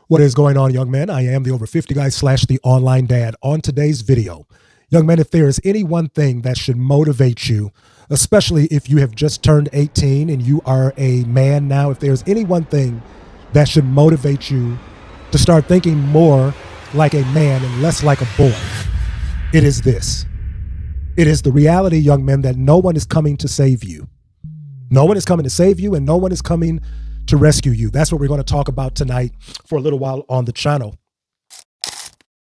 What is going on, young men? I am the over 50 guy slash the online dad. On today's video, young men, if there is any one thing that should motivate you, especially if you have just turned 18 and you are a man now, if there's any one thing that should motivate you to start thinking more like a man and less like a boy, it is this. It is the reality, young men, that no one is coming to save you. No one is coming to save you, and no one is coming to rescue you. That's what we're going to talk about tonight for a little while on the channel.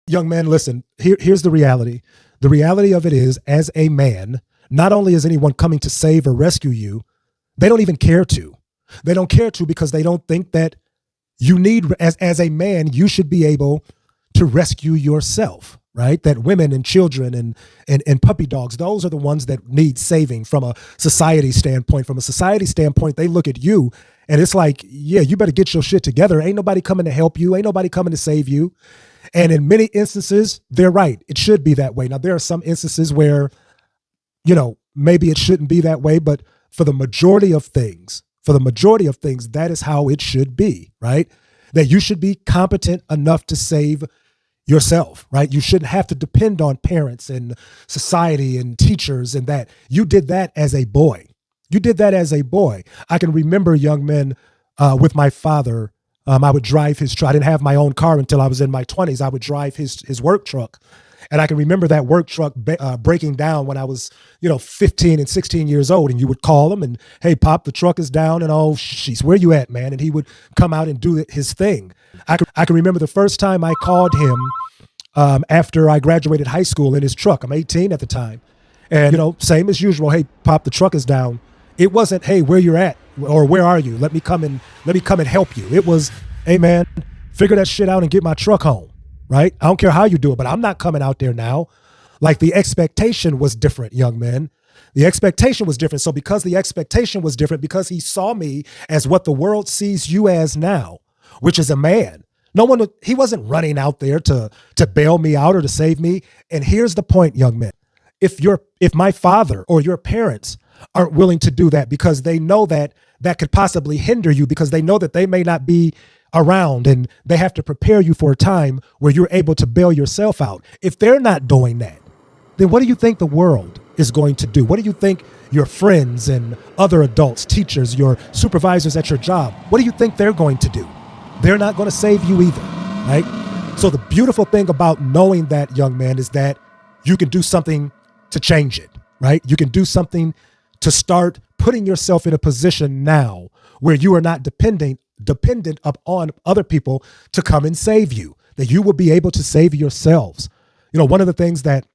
Young man, listen, here's the reality. The reality of it is, as a man, not only is anyone coming to save or rescue you, they don't even care to. They don't care to because they don't think that you need, as a man, you should be able to rescue yourself, right? That women and children and puppy dogs, those are the ones that need saving from a society standpoint. From a society standpoint, they look at you and it's like, yeah, you better get your shit together. Ain't nobody coming to help you. Ain't nobody coming to save you. And in many instances, they're right. It should be that way. Now, there are some instances where, maybe it shouldn't be that way, but for the majority of things, that is how it should be, right? That you should be competent enough to save yourself, right? You shouldn't have to depend on parents and society and teachers and that. You did that as a boy. I can remember, young men, with my father, I would drive his truck. I didn't have my own car until I was in my 20s. I would drive his work truck. And I can remember that work truck breaking down when I was, 15 and 16 years old. And you would call him and, hey, Pop, the truck is down. And oh, sheesh, where you at, man? And he would come out and do his thing. I can remember the first time I called him after I graduated high school in his truck. I'm 18 at the time. And, same as usual. Hey, Pop, the truck is down. It wasn't, hey, where you're at or where are you? Let me come and help you. It was, hey, man, figure that shit out and get my truck home. Right? I don't care how you do it, but I'm not coming out there now. Like, the expectation was different, young men. The expectation was different. So because the expectation was different, because he saw me as what the world sees you as now, which is a man. He wasn't running out there to bail me out or to save me. And here's the point, young men. If my father or your parents aren't willing to do that because they know that could possibly hinder you, because they know that they may not be around and they have to prepare you for a time where you're able to bail yourself out. If they're not doing that, then what do you think the world is going to do? What do you think your friends and other adults, teachers, your supervisors at your job, what do you think they're going to do? They're not going to save you either, right? So the beautiful thing about knowing that, young man, is that you can do something to change it, right? You can do something to start putting yourself in a position now where you are not dependent upon other people to come and save you, that you will be able to save yourselves. One of the things that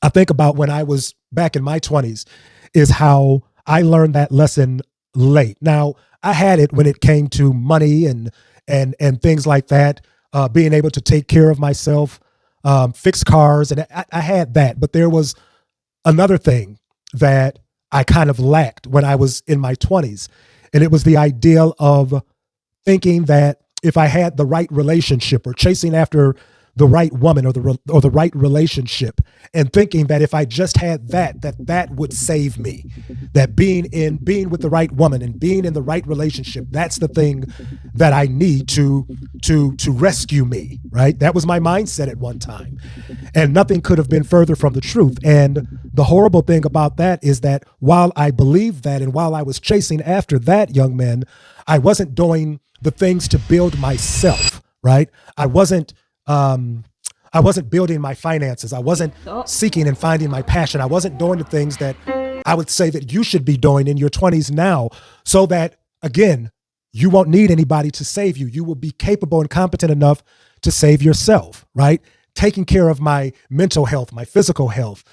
I think about when I was back in my 20s is how I learned that lesson late. Now, I had it when it came to money and things like that, being able to take care of myself, fix cars, and I had that. But there was another thing that I kind of lacked when I was in my 20s, and it was the ideal of thinking that if I had the right relationship or chasing after the right woman or the right relationship, and thinking that if I just had that would save me, that being with the right woman and being in the right relationship, that's the thing that I need to rescue me, right? That was my mindset at one time, and nothing could have been further from the truth. And the horrible thing about that is that while I believed that, and while I was chasing after that, young men, I wasn't doing the things to build myself, right? I wasn't building my finances. I wasn't seeking and finding my passion. I wasn't doing the things that I would say that you should be doing in your 20s now, so that, again, you won't need anybody to save you. You will be capable and competent enough to save yourself, right? Taking care of my mental health, my physical health,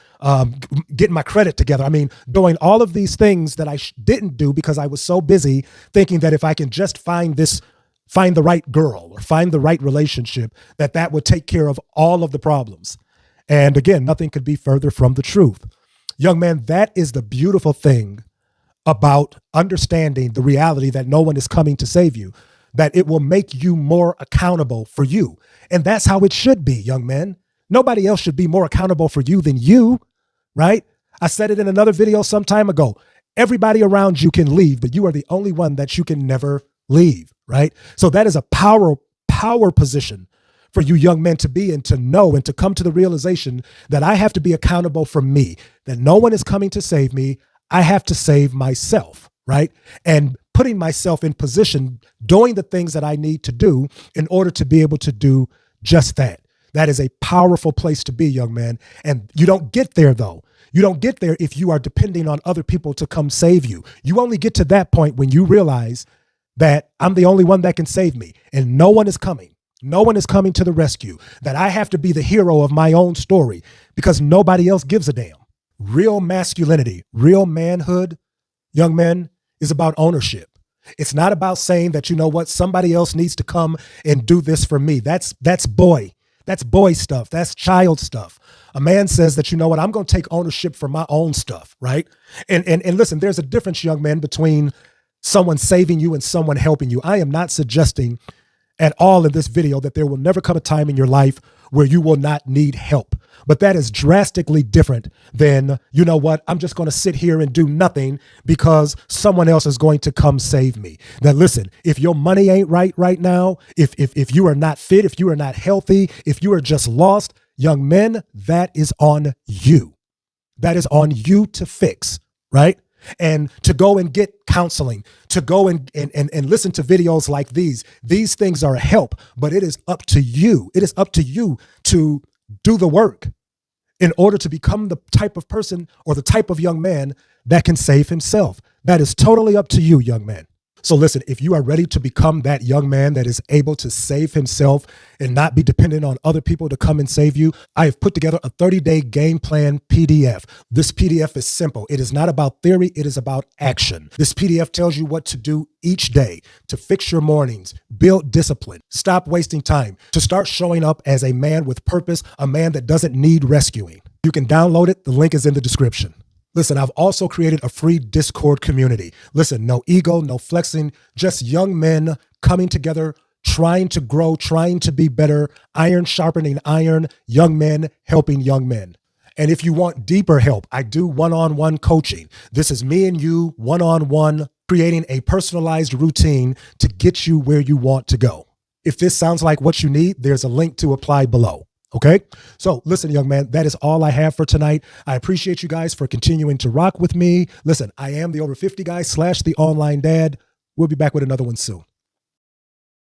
getting my credit together. I mean, doing all of these things that I didn't do because I was so busy thinking that if I can just find the right girl or find the right relationship, that would take care of all of the problems. And again, nothing could be further from the truth. Young man, that is the beautiful thing about understanding the reality that no one is coming to save you, that it will make you more accountable for you. And that's how it should be, young men. Nobody else should be more accountable for you than you, right? I said it in another video some time ago. Everybody around you can leave, but you are the only one that you can never leave, right? So that is a power position for you young men to be in, to know and to come to the realization that I have to be accountable for me, that no one is coming to save me. I have to save myself, right? And putting myself in position, doing the things that I need to do in order to be able to do just that. That is a powerful place to be, young man. And you don't get there, though. You don't get there if you are depending on other people to come save you. You only get to that point when you realize that I'm the only one that can save me and no one is coming. No one is coming to the rescue, that I have to be the hero of my own story because nobody else gives a damn. Real masculinity, real manhood, young men, is about ownership. It's not about saying that, you know what, somebody else needs to come and do this for me. That's boy stuff. That's child stuff. A man says that, you know what, I'm going to take ownership for my own stuff, right? And listen, there's a difference, young man, between someone saving you and someone helping you. I am not suggesting at all in this video that there will never come a time in your life where you will not need help. But that is drastically different than, you know what, I'm just going to sit here and do nothing because someone else is going to come save me. Now, listen, if your money ain't right now, if you are not fit, if you are not healthy, if you are just lost, young men, that is on you. That is on you to fix, right? And to go and get counseling, to go and listen to videos like these things are a help, but it is up to you. It is up to you to do the work in order to become the type of person or the type of young man that can save himself. That is totally up to you, young man. So listen, if you are ready to become that young man that is able to save himself and not be dependent on other people to come and save you, I have put together a 30-day game plan PDF. This PDF is simple. It is not about theory. It is about action. This PDF tells you what to do each day to fix your mornings, build discipline, stop wasting time, to start showing up as a man with purpose, a man that doesn't need rescuing. You can download it. The link is in the description. Listen, I've also created a free Discord community. Listen, no ego, no flexing, just young men coming together, trying to grow, trying to be better, iron sharpening iron, young men helping young men. And if you want deeper help, I do one-on-one coaching. This is me and you, one-on-one, creating a personalized routine to get you where you want to go. If this sounds like what you need, there's a link to apply below. Okay. So listen, young man, that is all I have for tonight. I appreciate you guys for continuing to rock with me. Listen, I am the Over 50 guy / the online dad. We'll be back with another one soon.